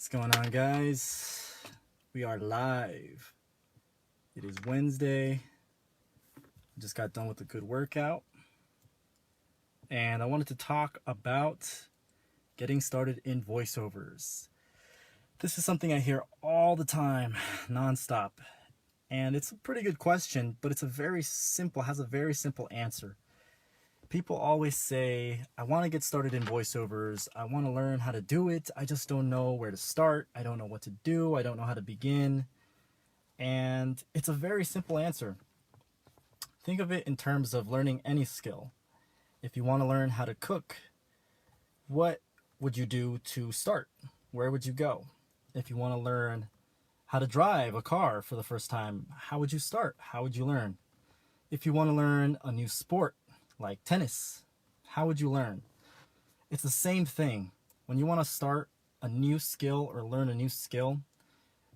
What's going on, guys? We are live. It is Wednesday. I just got done with a good workout. And I wanted to talk about getting started in voiceovers. This is something I hear all the time, nonstop. And it's a pretty good question, but has a very simple answer. People always say, I want to get started in voiceovers. I want to learn how to do it. I just don't know where to start. I don't know what to do. I don't know how to begin. And it's a very simple answer. Think of it in terms of learning any skill. If you want to learn how to cook, what would you do to start? Where would you go? If you want to learn how to drive a car for the first time, how would you start? How would you learn? If you want to learn a new sport like tennis, how would you learn? It's the same thing. When you want to start a new skill or learn a new skill,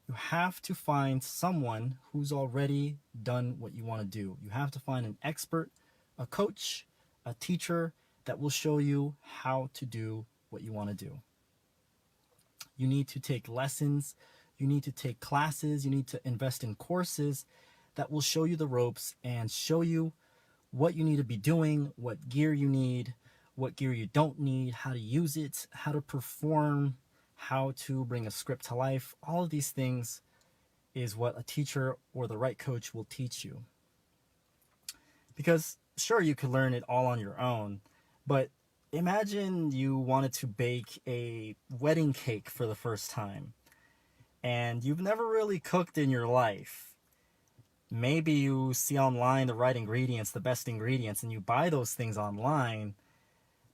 you have to find someone who's already done what you want to do. You have to find an expert, a coach, a teacher that will show you how to do what you want to do. You need to take lessons, you need to take classes, you need to invest in courses that will show you the ropes and show you what you need to be doing, what gear you need, what gear you don't need, how to use it, how to perform, how to bring a script to life. All of these things is what a teacher or the right coach will teach you. Because sure, you could learn it all on your own, but imagine you wanted to bake a wedding cake for the first time and you've never really cooked in your life. Maybe you see online the right ingredients, the best ingredients, and you buy those things online,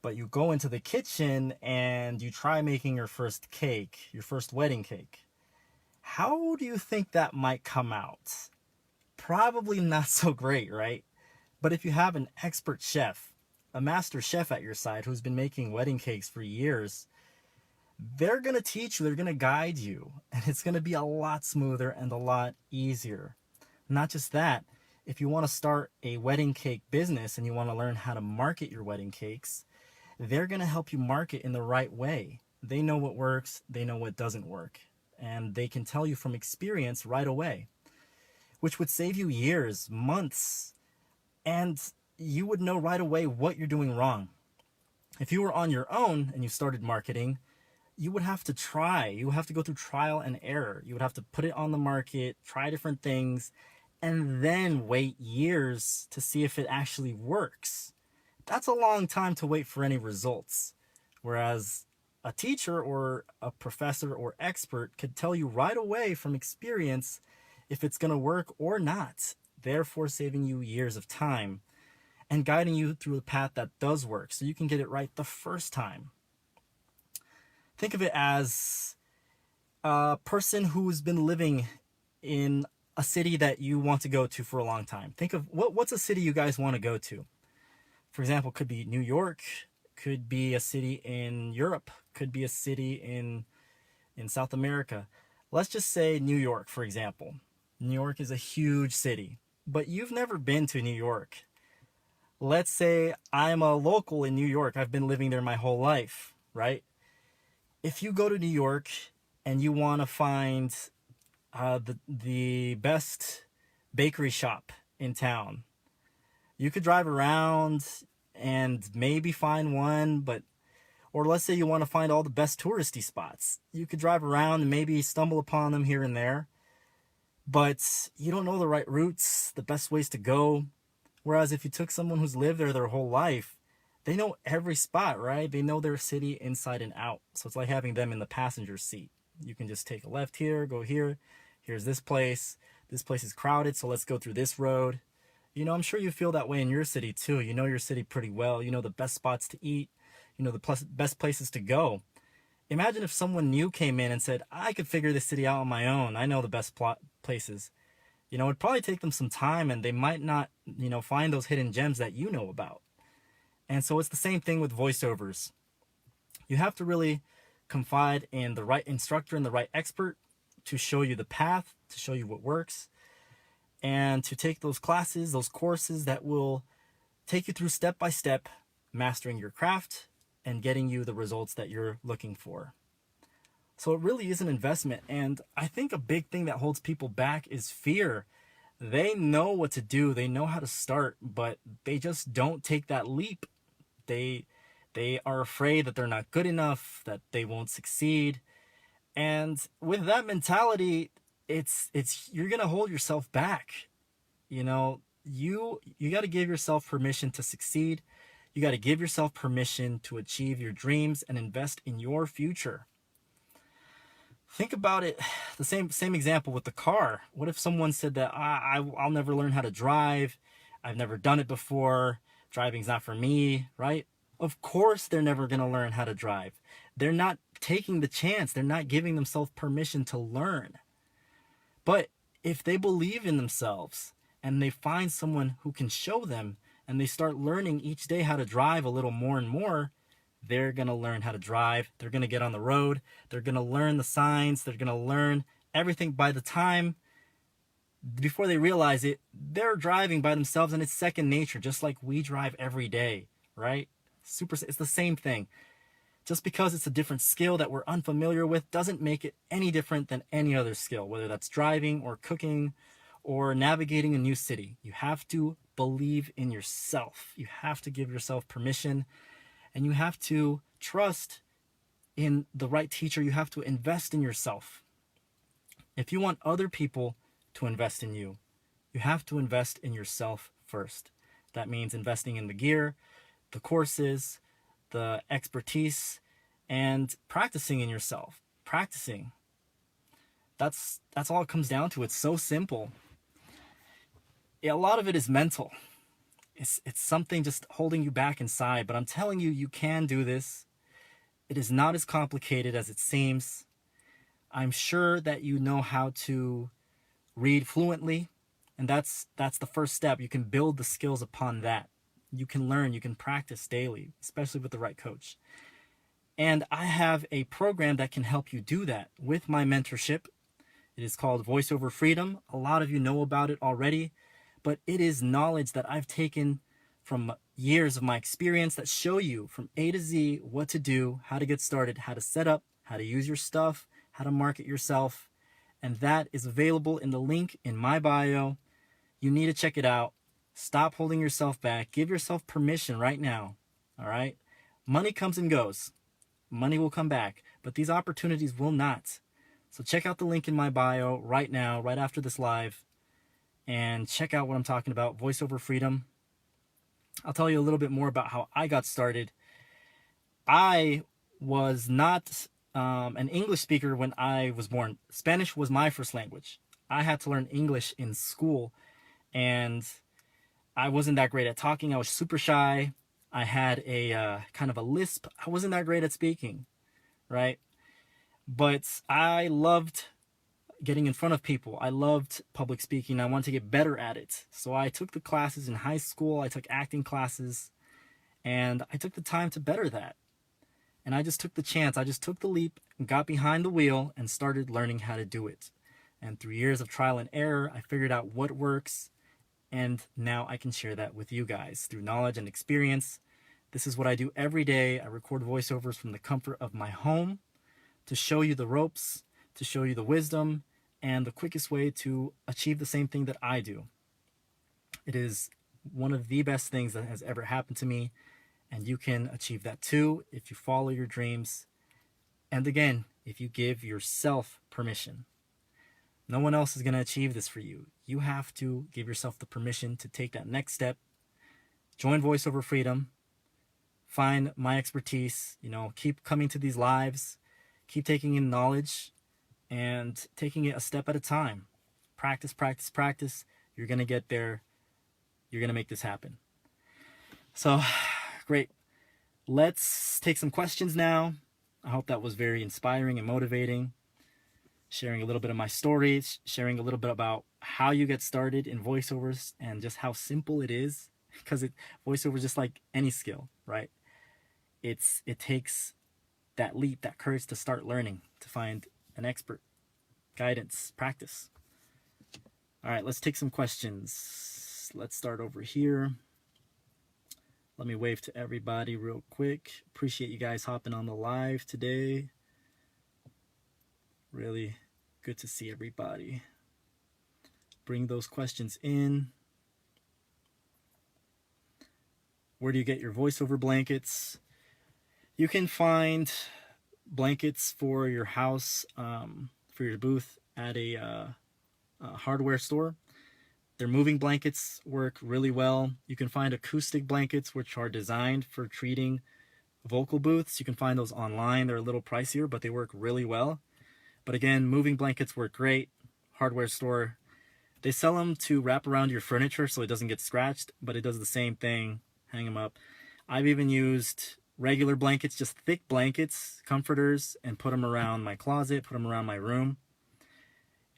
but you go into the kitchen and you try making your first cake, your first wedding cake. How do you think that might come out? Probably not so great, right? But if you have an expert chef, a master chef at your side who's been making wedding cakes for years, they're going to teach you, they're going to guide you, and it's going to be a lot smoother and a lot easier. Not just that, if you want to start a wedding cake business and you want to learn how to market your wedding cakes, they're going to help you market in the right way. They know what works, they know what doesn't work, and they can tell you from experience right away, which would save you years, months, and you would know right away what you're doing wrong. If you were on your own and you started marketing, you would have to try. You would have to go through trial and error. You would have to put it on the market, try different things, and then wait years to see if it actually works. That's a long time to wait for any results. Whereas a teacher or a professor or expert could tell you right away from experience if it's going to work or not, therefore saving you years of time and guiding you through a path that does work so you can get it right the first time. Think of it as a person who's been living in a city that you want to go to for a long time. Think of what's a city you guys want to go to. For example, could be New York, could be a city in Europe, could be a city in South America. Let's just say New York, for example. New York is a huge city, but you've never been to New York. Let's say I'm a local in New York. I've been living there my whole life, right? If you go to New York and you want to find the best bakery shop in town, you could drive around and maybe find one, or let's say you want to find all the best touristy spots. You could drive around and maybe stumble upon them here and there, but you don't know the right routes, the best ways to go. Whereas if you took someone who's lived there their whole life, they know every spot, right? They know their city inside and out. So it's like having them in the passenger seat. You can just take a left here, go here. Here's this place. This place is crowded, so let's go through this road. You know, I'm sure you feel that way in your city too. You know your city pretty well. You know the best spots to eat. You know the best places to go. Imagine if someone new came in and said, I could figure this city out on my own. I know the best places. You know, it'd probably take them some time and they might not, find those hidden gems that you know about. And so it's the same thing with voiceovers. You have to really confide in the right instructor and the right expert to show you the path, to show you what works, and to take those classes, those courses that will take you through step by step, mastering your craft and getting you the results that you're looking for. So it really is an investment. And I think a big thing that holds people back is fear. They know what to do, they know how to start, but they just don't take that leap. They they are afraid that they're not good enough, that they won't succeed. And with that mentality, it's you're going to hold yourself back. You know, you got to give yourself permission to succeed. You got to give yourself permission to achieve your dreams and invest in your future. Think about it, the same example with the car. What if someone said that I'll never learn how to drive, I've never done it before, driving's not for me, right? Of course they're never going to learn how to drive. They're not taking the chance, they're not giving themselves permission to learn. But if they believe in themselves and they find someone who can show them, and they start learning each day how to drive a little more and more, they're going to learn how to drive. They're going to get on the road. They're going to learn the signs. They're going to learn everything. By the time, before they realize it, they're driving by themselves, and it's second nature, just like we drive every day, right? It's the same thing. Just because it's a different skill that we're unfamiliar with doesn't make it any different than any other skill, whether that's driving or cooking or navigating a new city. You have to believe in yourself. You have to give yourself permission, and you have to trust in the right teacher. You have to invest in yourself. If you want other people to invest in you, you have to invest in yourself first. That means investing in the gear, the courses, the expertise, and practicing in yourself. Practicing. That's all it comes down to. It's so simple. A lot of it is mental. It's something just holding you back inside, but I'm telling you, you can do this. It is not as complicated as it seems. I'm sure that you know how to read fluently, and that's the first step. You can build the skills upon that. You can learn, you can practice daily, especially with the right coach. And I have a program that can help you do that with my mentorship. It is called Voice Over Freedom. A lot of you know about it already, but it is knowledge that I've taken from years of my experience that show you from A to Z what to do, how to get started, how to set up, how to use your stuff, how to market yourself. And that is available in the link in my bio. You need to check it out. Stop holding yourself back. Give yourself permission right now. All right? Money comes and goes. Money will come back, but these opportunities will not. So check out the link in my bio right now, right after this live, and check out what I'm talking about, Voice Over Freedom. I'll tell you a little bit more about how I got started. I was not an English speaker when I was born. Spanish was my first language. I had to learn English in school, and I wasn't that great at talking. I was super shy. I had a kind of a lisp. I wasn't that great at speaking, right? But I loved getting in front of people. I loved public speaking. I wanted to get better at it. So I took the classes in high school. I took acting classes, and I took the time to better that. And I just took the chance. I just took the leap and got behind the wheel and started learning how to do it. And through years of trial and error, I figured out what works. And now I can share that with you guys through knowledge and experience. This is what I do every day. I record voiceovers from the comfort of my home to show you the ropes, to show you the wisdom, and the quickest way to achieve the same thing that I do. It is one of the best things that has ever happened to me, and you can achieve that too if you follow your dreams. And again, if you give yourself permission. No one else is going to achieve this for you. You have to give yourself the permission to take that next step. Join Voice Over Freedom. Find my expertise. Keep coming to these lives. Keep taking in knowledge and taking it a step at a time. Practice, practice, practice. You're going to get there. You're going to make this happen. So, great. Let's take some questions now. I hope that was very inspiring and motivating. Sharing a little bit of my stories, sharing a little bit about how you get started in voiceovers and just how simple it is. Because voiceover is just like any skill, right? It takes that leap, that courage to start learning, to find an expert, guidance, practice. All right, let's take some questions. Let's start over here. Let me wave to everybody real quick. Appreciate you guys hopping on the live today. Really good to see everybody. Bring those questions in. Where do you get your voiceover blankets? You can find blankets for your house, for your booth at a hardware store. Their moving blankets work really well. You can find acoustic blankets which are designed for treating vocal booths. You can find those online. They're a little pricier, but they work really well. But again, moving blankets work great. Hardware store. They sell them to wrap around your furniture so it doesn't get scratched, but it does the same thing. Hang them up. I've even used regular blankets, just thick blankets, comforters, and put them around my closet, put them around my room.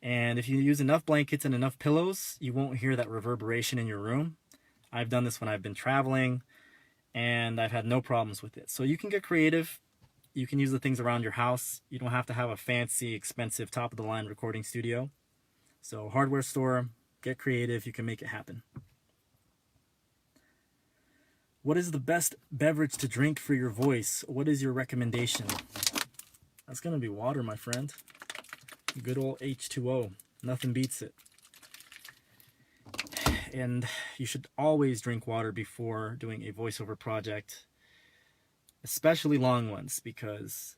And if you use enough blankets and enough pillows, you won't hear that reverberation in your room. I've done this when I've been traveling, and I've had no problems with it. So you can get creative. You can use the things around your house. You don't have to have a fancy, expensive, top-of-the-line recording studio. So hardware store, get creative. You can make it happen. What is the best beverage to drink for your voice? What is your recommendation? That's going to be water, my friend. Good old H2O. Nothing beats it. And you should always drink water before doing a voiceover project, especially long ones, because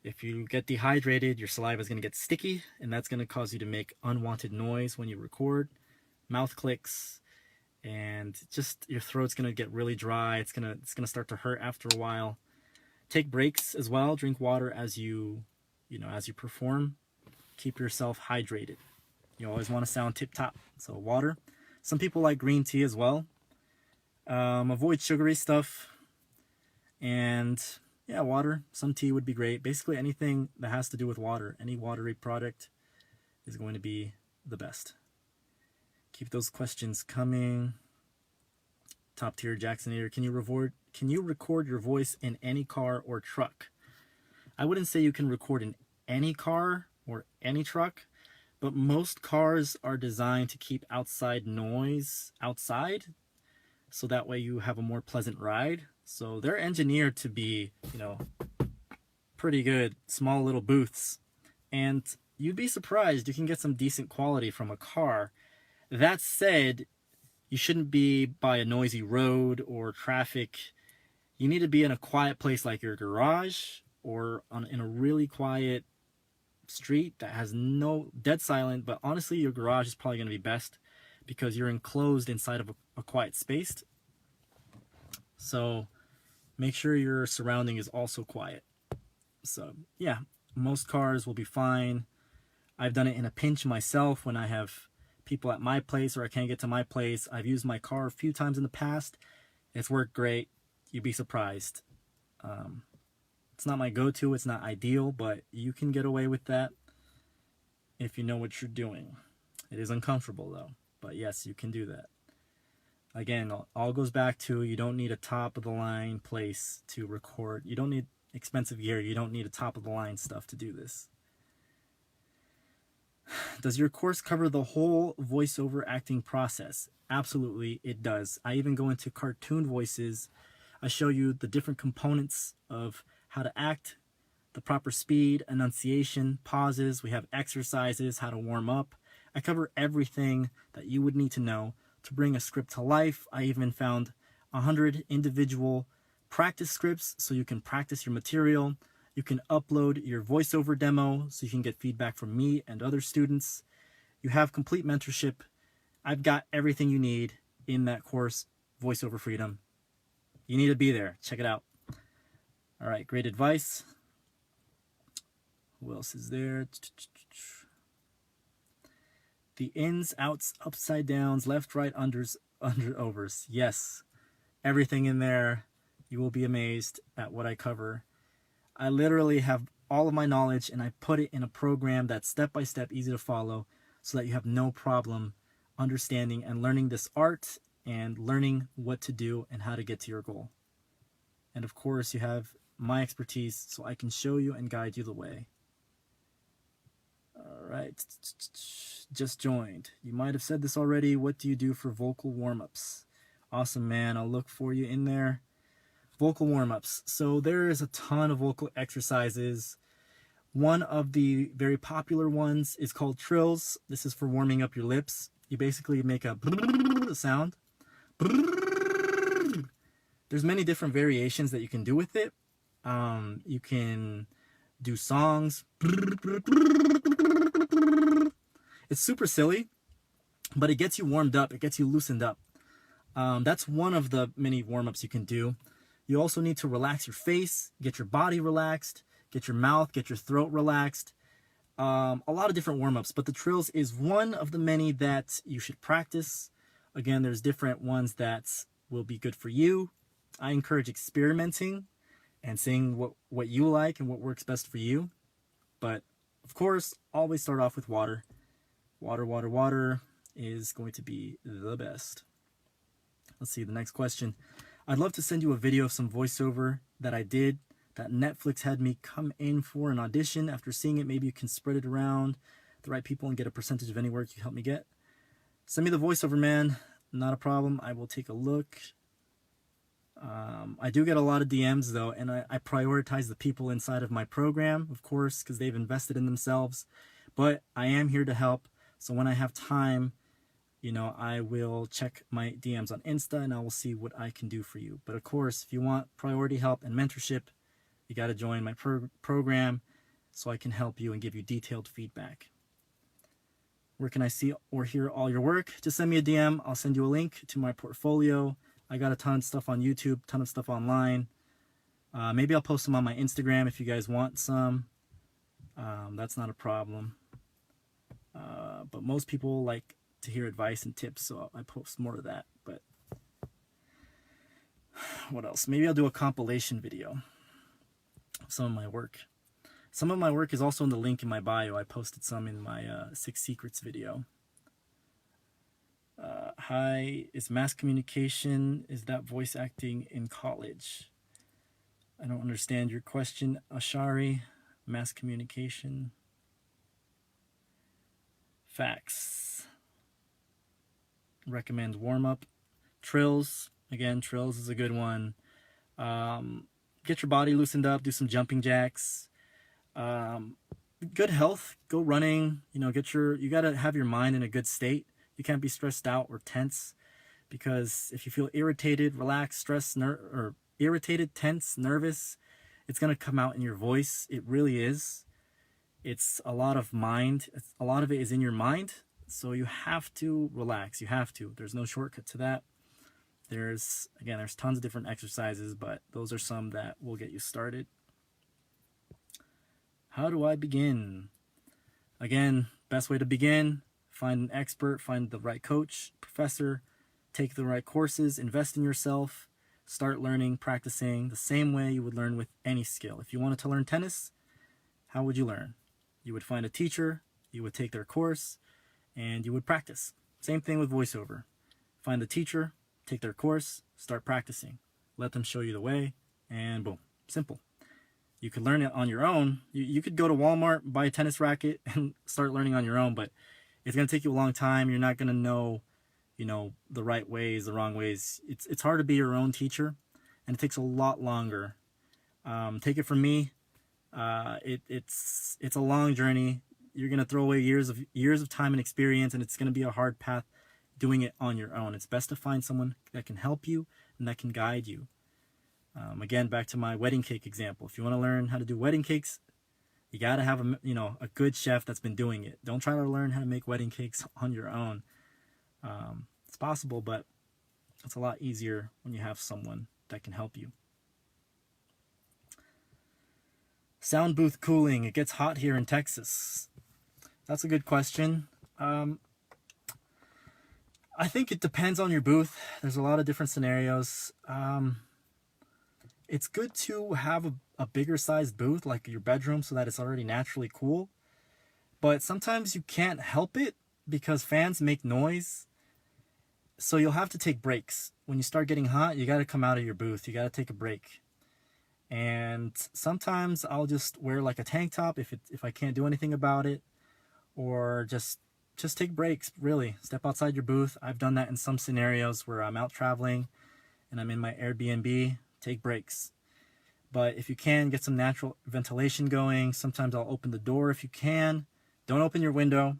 if you get dehydrated, your saliva is going to get sticky, and that's going to cause you to make unwanted noise when you record, mouth clicks, and just your throat's going to get really dry. It's going to start to hurt after a while. Take breaks as well. Drink water as you perform. Keep yourself hydrated. You always want to sound tip-top. So water. Some people like green tea as well. Avoid sugary stuff. And yeah, water. Some tea would be great. Basically anything that has to do with water. Any watery product is going to be the best. Keep those questions coming. Top tier Jacksonator. Can you record your voice in any car or truck? I wouldn't say you can record in any car or any truck, but most cars are designed to keep outside noise outside, so that way you have a more pleasant ride. So they're engineered to be, pretty good, small little booths. And you'd be surprised, you can get some decent quality from a car. That said, you shouldn't be by a noisy road or traffic. You need to be in a quiet place like your garage, or in a really quiet street that has no dead silent. But honestly, your garage is probably going to be best because you're enclosed inside of a quiet space. So make sure your surrounding is also quiet. So yeah, most cars will be fine. I've done it in a pinch myself when I have people at my place or I can't get to my place. I've used my car a few times in the past. It's worked great. You'd be surprised. It's not my go-to. It's not ideal, but you can get away with that if you know what you're doing. It is uncomfortable though, but yes, you can do that. Again, all goes back to you don't need a top-of-the-line place to record. You don't need expensive gear. You don't need a top-of-the-line stuff to do this. Does your course cover the whole voiceover acting process? Absolutely, it does. I even go into cartoon voices. I show you the different components of how to act, the proper speed, enunciation, pauses. We have exercises, how to warm up. I cover everything that you would need to know to bring a script to life. I even found 100 individual practice scripts so you can practice your material. You can upload your voiceover demo so you can get feedback from me and other students. You have complete mentorship. I've got everything you need in that course, Voiceover Freedom. You need to be there. Check it out. All right, great advice. Who else is there? The ins, outs, upside downs, left, right, unders, under, overs. Yes, everything in there. You will be amazed at what I cover. I literally have all of my knowledge and I put it in a program that's step by step, easy to follow, so that you have no problem understanding and learning this art and learning what to do and how to get to your goal. And of course, you have my expertise so I can show you and guide you the way. All right, just joined. You might have said this already. What do you do for vocal warm-ups? Awesome, man. I'll look for you in there. Vocal warm-ups. So there is a ton of vocal exercises. One of the very popular ones is called trills. This is for warming up your lips. You basically make a sound. There's many different variations that you can do with it. You can do songs. It's super silly, but it gets you warmed up. It gets you loosened up. That's one of the many warm-ups you can do. You also need to relax your face, get your body relaxed, get your mouth, get your throat relaxed. A lot of different warm-ups, but the trills is one of the many that you should practice. Again, there's different ones that will be good for you. I encourage experimenting and seeing what you like and what works best for you. But of course, always start off with water. Water is going to be the best. Let's see the next question. I'd love to send you a video of some voiceover that I did that Netflix had me come in for an audition. After seeing it, maybe you can spread it around the right people and get a percentage of any work you help me get. Send me the voiceover, man. Not a problem. I will take a look. I do get a lot of DMs though, and I prioritize the people inside of my program, of course, because they've invested in themselves. But I am here to help. So when I have time, you know, I will check my DMs on Insta and I will see what I can do for you. But of course, if you want priority help and mentorship, you got to join my program so I can help you and give you detailed feedback. Where can I see or hear all your work? Just send me a DM. I'll send you a link to my portfolio. I got a ton of stuff on YouTube, ton of stuff online. Maybe I'll post them on my Instagram if you guys want some. That's not a problem. But most people like to hear advice and tips, so I post more of that. But what else? Maybe I'll do a compilation video of some of my work. Some of my work is also in the link in my bio. I posted some in my 6 Secrets video. Hi, is mass communication, is that voice acting in college? I don't understand your question, Ashari. Mass communication. Facts. Recommend warm-up. Trills. Again, trills is a good one. Get your body loosened up. Do some jumping jacks. Good health. Go running. You know, you got to have your mind in a good state. You can't be stressed out or tense, because if you feel irritated, relaxed, stressed, or irritated, tense, nervous, it's going to come out in your voice. It really is. It's a lot of mind. A lot of it is in your mind. So you have to relax. You have to. There's no shortcut to that. There's tons of different exercises, but those are some that will get you started. How do I begin? Again, best way to begin, find an expert, find the right coach, professor, take the right courses, invest in yourself, start learning, practicing the same way you would learn with any skill. If you wanted to learn tennis, how would you learn? You would find a teacher, you would take their course, and you would practice. Same thing with voiceover. Find the teacher, take their course, start practicing. Let them show you the way, and boom, simple. You could learn it on your own. You could go to Walmart, buy a tennis racket, and start learning on your own, but it's going to take you a long time. You're not going to know, the right ways, the wrong ways. It's hard to be your own teacher, and it takes a lot longer. Take it from me. It's a long journey. You're going to throw away years of time and experience, and it's going to be a hard path doing it on your own. It's best to find someone that can help you and that can guide you. Again, back to my wedding cake example. If you want to learn how to do wedding cakes, you got to have a good chef that's been doing it. Don't try to learn how to make wedding cakes on your own. It's possible, but it's a lot easier when you have someone that can help you. Sound booth cooling. It gets hot here in Texas. That's a good question. I think it depends on your booth. There's a lot of different scenarios. It's good to have a bigger sized booth, like your bedroom, so that it's already naturally cool. But sometimes you can't help it because fans make noise. So you'll have to take breaks. When you start getting hot, you got to come out of your booth. You got to take a break. And sometimes I'll just wear like a tank top if I can't do anything about it, or just take breaks. Really, step outside your booth. I've done that in some scenarios where I'm out traveling and I'm in my Airbnb. Take breaks. But if you can, get some natural ventilation going. Sometimes I'll open the door if you can. Don't open your window,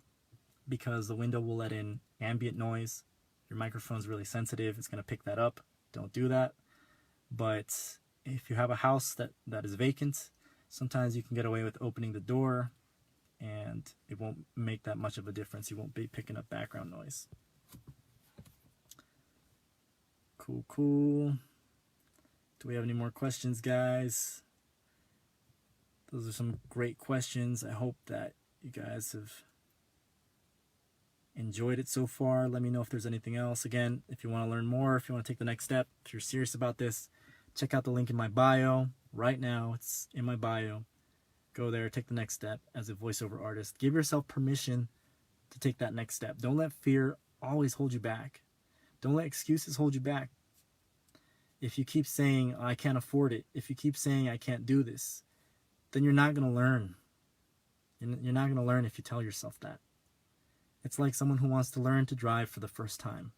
because the window will let in ambient noise. Your microphone's really sensitive. It's going to pick that up. Don't do that. But if you have a house that is vacant, sometimes you can get away with opening the door and it won't make that much of a difference. You won't be picking up background noise. Cool. Do we have any more questions, guys? Those are some great questions. I hope that you guys have enjoyed it so far. Let me know if there's anything else. Again, if you want to learn more, if you want to take the next step, if you're serious about this, check out the link in my bio right now. It's in my bio. Go there, take the next step as a voiceover artist. Give yourself permission to take that next step. Don't let fear always hold you back. Don't let excuses hold you back. If you keep saying, I can't afford it, if you keep saying, I can't do this, then you're not going to learn. You're not going to learn if you tell yourself that. It's like someone who wants to learn to drive for the first time.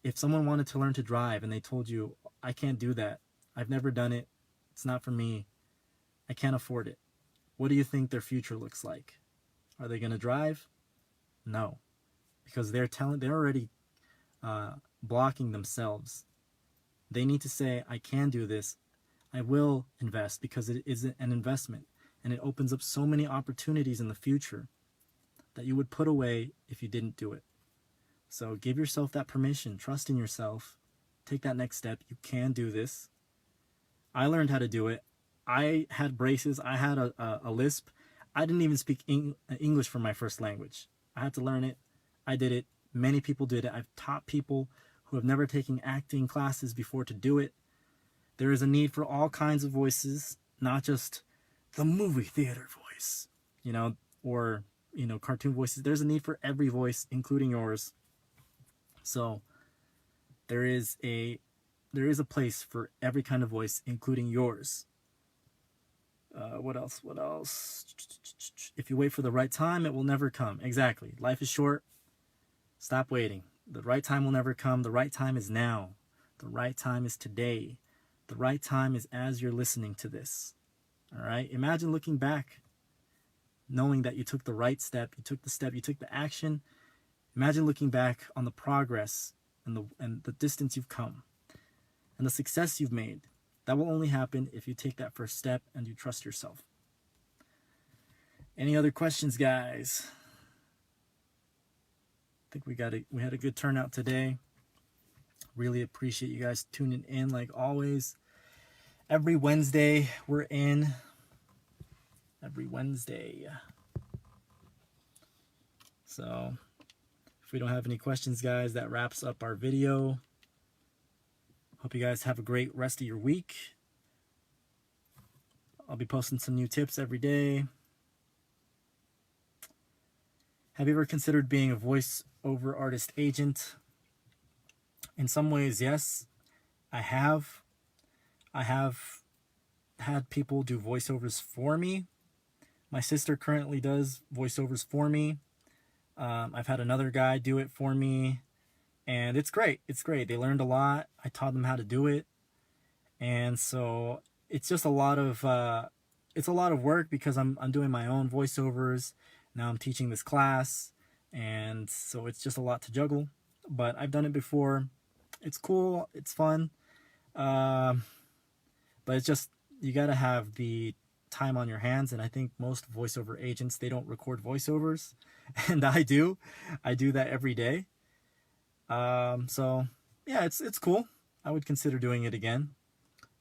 If someone wanted to learn to drive and they told you, I can't do that, I've never done it, it's not for me, I can't afford it, what do you think their future looks like? Are they going to drive? No, because they're already blocking themselves. They need to say, I can do this, I will invest, because it is an investment and it opens up so many opportunities in the future that you would put away if you didn't do it. So give yourself that permission, trust in yourself, take that next step. You can do this. I learned how to do it. I had braces, I had a lisp. I didn't even speak English for my first language. I had to learn it. I did it. Many people did it. I've taught people who have never taken acting classes before to do it. There is a need for all kinds of voices, not just the movie theater voice, or cartoon voices. There's a need for every voice, including yours. So there is a place for every kind of voice, including yours. What else? If you wait for the right time, it will never come. Exactly. Life is short. Stop waiting. The right time will never come. The right time is now. The right time is today. The right time is as you're listening to this. All right? Imagine looking back, knowing that you took the right step, you took the action. Imagine looking back on the progress and the distance you've come and the success you've made. That will only happen if you take that first step and you trust yourself. Any other questions, guys? I think we had a good turnout today. Really appreciate you guys tuning in like always. Every Wednesday we're in. Every Wednesday. So if we don't have any questions, guys, that wraps up our video. Hope you guys have a great rest of your week. I'll be posting some new tips every day. Have you ever considered being a voiceover artist agent? In some ways, yes, I have. I have had people do voiceovers for me. My sister currently does voiceovers for me. I've had another guy do it for me. And it's great. It's great. They learned a lot. I taught them how to do it. And so it's just a lot of work because I'm doing my own voiceovers. Now I'm teaching this class. And so it's just a lot to juggle. But I've done it before. It's cool. It's fun. But it's just, you got to have the time on your hands. And I think most voiceover agents, they don't record voiceovers. And I do. I do that every day. So yeah, it's cool. I would consider doing it again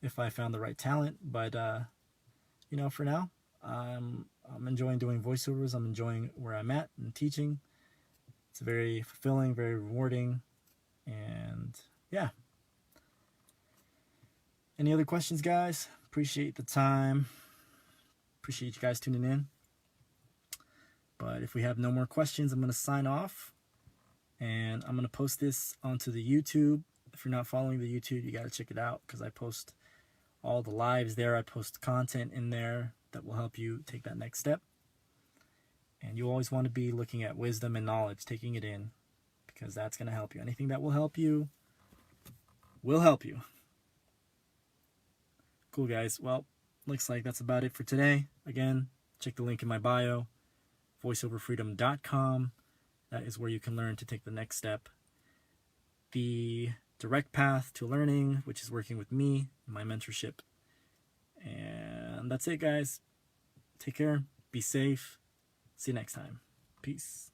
if I found the right talent, but for now, I'm enjoying doing voiceovers. I'm enjoying where I'm at and teaching. It's very fulfilling, very rewarding, and yeah. Any other questions, guys? Appreciate the time. Appreciate you guys tuning in. But if we have no more questions, I'm going to sign off. And I'm going to post this onto the YouTube. If you're not following the YouTube, you got to check it out because I post all the lives there. I post content in there that will help you take that next step. And you always want to be looking at wisdom and knowledge, taking it in, because that's going to help you. Anything that will help you will help you. Cool, guys. Well, looks like that's about it for today. Again, check the link in my bio, voiceoverfreedom.com. That is where you can learn to take the next step. The direct path to learning, which is working with me, my mentorship. And that's it, guys. Take care. Be safe. See you next time. Peace.